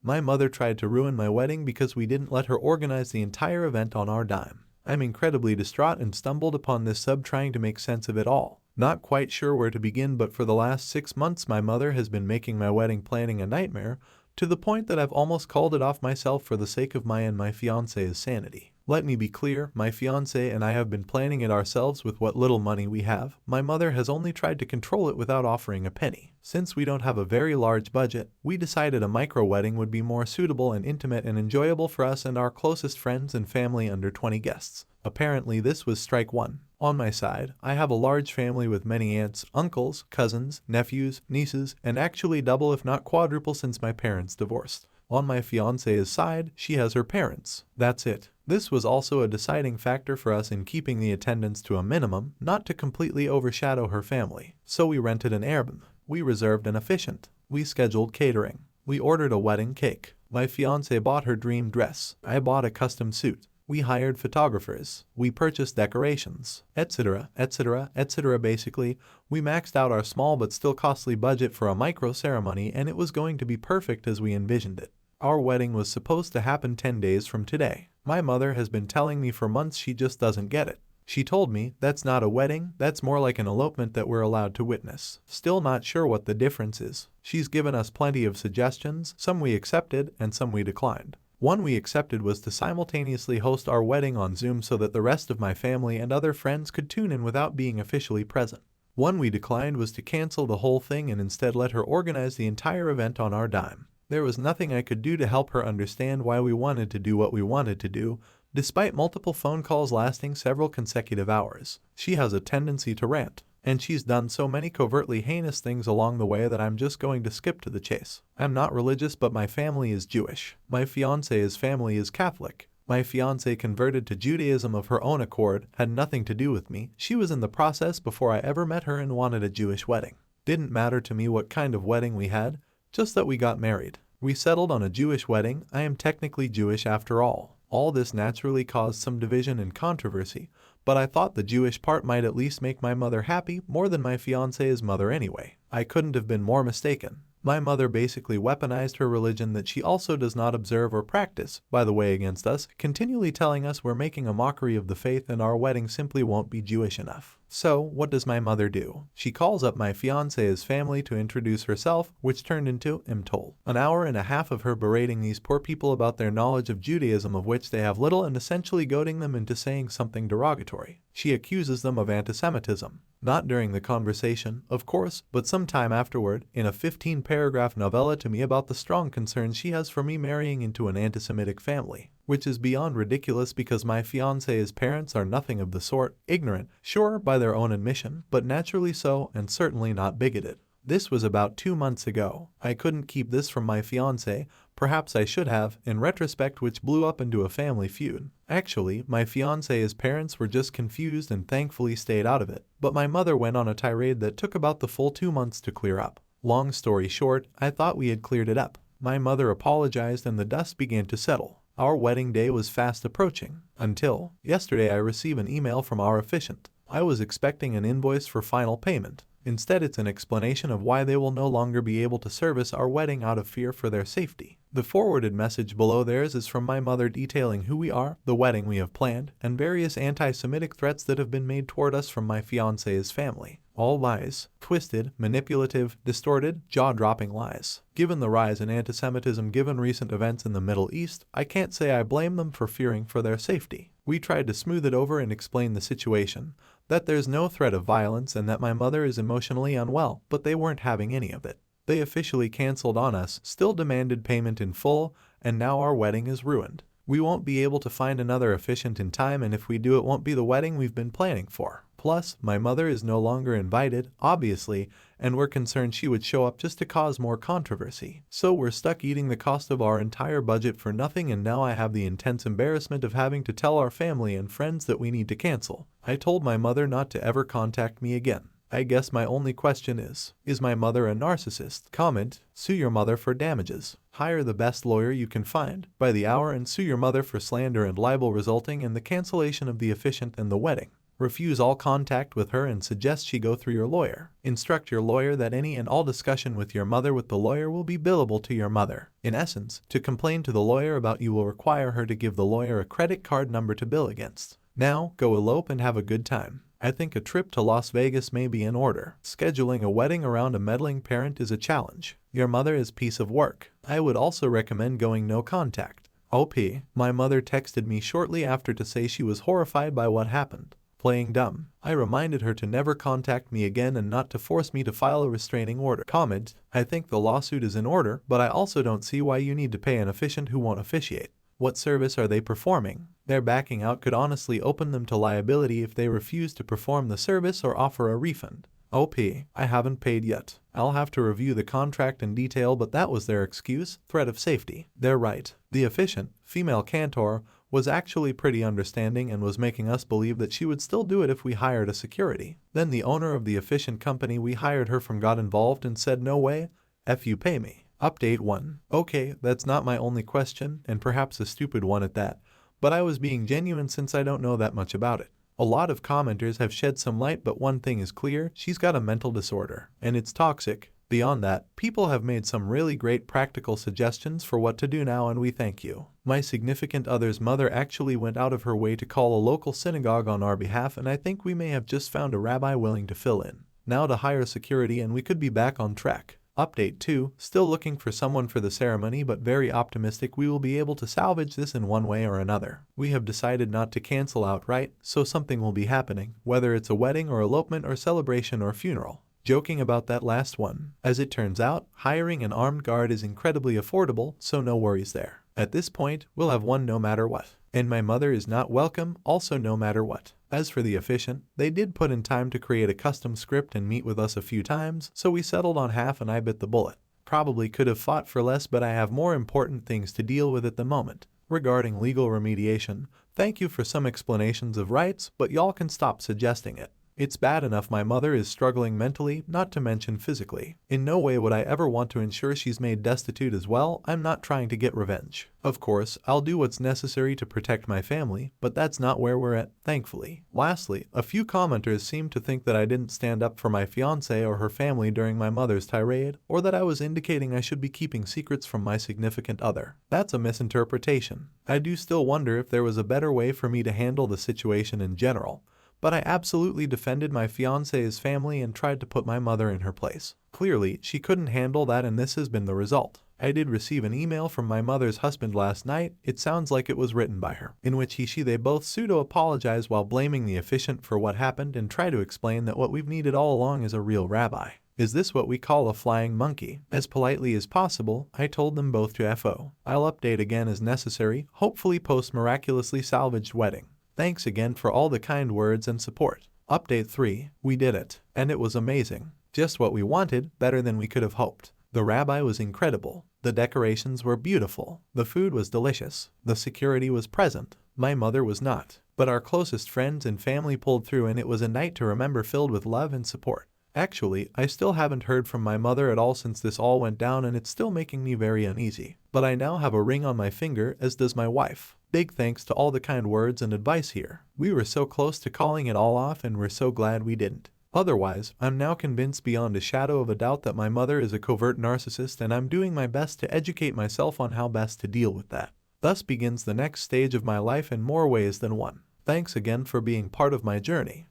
My mother tried to ruin my wedding because we didn't let her organize the entire event on our dime. I'm incredibly distraught and stumbled upon this sub trying to make sense of it all. Not quite sure where to begin, but for the last 6 months my mother has been making my wedding planning a nightmare, to the point that I've almost called it off myself for the sake of my and my fiance's sanity. Let me be clear, my fiance and I have been planning it ourselves with what little money we have. My mother has only tried to control it without offering a penny. Since we don't have a very large budget, we decided a micro wedding would be more suitable and intimate and enjoyable for us and our closest friends and family under 20 guests. Apparently this was strike one. On my side, I have a large family with many aunts, uncles, cousins, nephews, nieces, and actually double if not quadruple since my parents divorced. On my fiance's side, she has her parents. That's it. This was also a deciding factor for us in keeping the attendance to a minimum, not to completely overshadow her family. So we rented an Airbnb. We reserved an officiant. We scheduled catering. We ordered a wedding cake. My fiance bought her dream dress. I bought a custom suit. We hired photographers. We purchased decorations, etc., etc., etc. Basically, we maxed out our small but still costly budget for a micro ceremony, and it was going to be perfect as we envisioned it. Our wedding was supposed to happen 10 days from today. My mother has been telling me for months she just doesn't get it. She told me, that's not a wedding, that's more like an elopement that we're allowed to witness. Still not sure what the difference is. She's given us plenty of suggestions, some we accepted and some we declined. One we accepted was to simultaneously host our wedding on Zoom so that the rest of my family and other friends could tune in without being officially present. One we declined was to cancel the whole thing and instead let her organize the entire event on our dime. There was nothing I could do to help her understand why we wanted to do what we wanted to do, despite multiple phone calls lasting several consecutive hours. She has a tendency to rant, and she's done so many covertly heinous things along the way that I'm just going to skip to the chase. I'm not religious, but my family is Jewish. My fiance's family is Catholic. My fiance converted to Judaism of her own accord, had nothing to do with me. She was in the process before I ever met her and wanted a Jewish wedding. Didn't matter to me what kind of wedding we had, just that we got married. We settled on a Jewish wedding. I am technically Jewish after all. All this naturally caused some division and controversy, but I thought the Jewish part might at least make my mother happy more than my fiance's mother anyway. I couldn't have been more mistaken. My mother basically weaponized her religion that she also does not observe or practice, by the way, against us, continually telling us we're making a mockery of the faith and our wedding simply won't be Jewish enough. So, what does my mother do? She calls up my fiance's family to introduce herself, which turned into, I'm told, an hour and a half of her berating these poor people about their knowledge of Judaism, of which they have little, and essentially goading them into saying something derogatory. She accuses them of anti-Semitism. Not during the conversation, of course, but sometime afterward, in a 15-paragraph novella to me about the strong concerns she has for me marrying into an anti-Semitic family, which is beyond ridiculous because my fiance's parents are nothing of the sort, ignorant, sure, by their own admission, but naturally so, and certainly not bigoted. This was about 2 months ago. I couldn't keep this from my fiance, perhaps I should have, in retrospect, which blew up into a family feud. Actually, my fiance's parents were just confused and thankfully stayed out of it, but my mother went on a tirade that took about the full 2 months to clear up. Long story short, I thought we had cleared it up. My mother apologized and the dust began to settle. Our wedding day was fast approaching, until yesterday I received an email from our officiant. I was expecting an invoice for final payment. Instead, it's an explanation of why they will no longer be able to service our wedding out of fear for their safety. The forwarded message below theirs is from my mother detailing who we are, the wedding we have planned, and various anti-Semitic threats that have been made toward us from my fiance's family. All lies, twisted, manipulative, distorted, jaw-dropping lies. Given the rise in anti-Semitism given recent events in the Middle East, I can't say I blame them for fearing for their safety. We tried to smooth it over and explain the situation, that there's no threat of violence and that my mother is emotionally unwell, but they weren't having any of it. They officially canceled on us, still demanded payment in full, and now our wedding is ruined. We won't be able to find another officiant in time, and if we do, it won't be the wedding we've been planning for. Plus, my mother is no longer invited, obviously, and we're concerned she would show up just to cause more controversy. So we're stuck eating the cost of our entire budget for nothing, and now I have the intense embarrassment of having to tell our family and friends that we need to cancel. I told my mother not to ever contact me again. I guess my only question is my mother a narcissist? Comment, sue your mother for damages. Hire the best lawyer you can find by the hour and sue your mother for slander and libel resulting in the cancellation of the officiant and the wedding. Refuse all contact with her and suggest she go through your lawyer. Instruct your lawyer that any and all discussion with your mother with the lawyer will be billable to your mother. In essence, to complain to the lawyer about you will require her to give the lawyer a credit card number to bill against. Now, go elope and have a good time. I think a trip to Las Vegas may be in order. Scheduling a wedding around a meddling parent is a challenge. Your mother is piece of work. I would also recommend going no contact. OP. My mother texted me shortly after to say she was horrified by what happened. Playing dumb. I reminded her to never contact me again and not to force me to file a restraining order. Comment. I think the lawsuit is in order, but I also don't see why you need to pay an officiant who won't officiate. What service are they performing? Their backing out could honestly open them to liability if they refuse to perform the service or offer a refund. OP. I haven't paid yet. I'll have to review the contract in detail, but that was their excuse. Threat of safety. They're right. The officiant, female cantor, was actually pretty understanding and was making us believe that she would still do it if we hired a security. Then the owner of the efficient company we hired her from got involved and said no way, F you pay me. Update 1. Okay, that's not my only question, and perhaps a stupid one at that, but I was being genuine since I don't know that much about it. A lot of commenters have shed some light, but one thing is clear, she's got a mental disorder, and it's toxic. Beyond that, people have made some really great practical suggestions for what to do now, and we thank you. My significant other's mother actually went out of her way to call a local synagogue on our behalf, and I think we may have just found a rabbi willing to fill in. Now to hire security and we could be back on track. Update 2. Still looking for someone for the ceremony, but very optimistic we will be able to salvage this in one way or another. We have decided not to cancel outright, so something will be happening, whether it's a wedding or elopement or celebration or funeral. Joking about that last one. As it turns out, hiring an armed guard is incredibly affordable, so no worries there. At this point, we'll have one no matter what. And my mother is not welcome, also no matter what. As for the efficient, they did put in time to create a custom script and meet with us a few times, so we settled on half and I bit the bullet. Probably could have fought for less, but I have more important things to deal with at the moment. Regarding legal remediation, thank you for some explanations of rights, but y'all can stop suggesting it. It's bad enough my mother is struggling mentally, not to mention physically. In no way would I ever want to ensure she's made destitute as well. I'm not trying to get revenge. Of course, I'll do what's necessary to protect my family, but that's not where we're at, thankfully. Lastly, a few commenters seem to think that I didn't stand up for my fiancée or her family during my mother's tirade, or that I was indicating I should be keeping secrets from my significant other. That's a misinterpretation. I do still wonder if there was a better way for me to handle the situation in general. But I absolutely defended my fiancé's family and tried to put my mother in her place. Clearly, she couldn't handle that, and this has been the result. I did receive an email from my mother's husband last night. It sounds like it was written by her, in which they both pseudo-apologize while blaming the officiant for what happened and try to explain that what we've needed all along is a real rabbi. Is this what we call a flying monkey? As politely as possible, I told them both to FO. I'll update again as necessary, hopefully post miraculously salvaged wedding. Thanks again for all the kind words and support. Update 3. We did it. And it was amazing. Just what we wanted, better than we could have hoped. The rabbi was incredible. The decorations were beautiful. The food was delicious. The security was present. My mother was not. But our closest friends and family pulled through, and it was a night to remember filled with love and support. Actually, I still haven't heard from my mother at all since this all went down, and it's still making me very uneasy. But I now have a ring on my finger, as does my wife. Big thanks to all the kind words and advice here. We were so close to calling it all off, and we're so glad we didn't. Otherwise, I'm now convinced beyond a shadow of a doubt that my mother is a covert narcissist, and I'm doing my best to educate myself on how best to deal with that. Thus begins the next stage of my life in more ways than one. Thanks again for being part of my journey.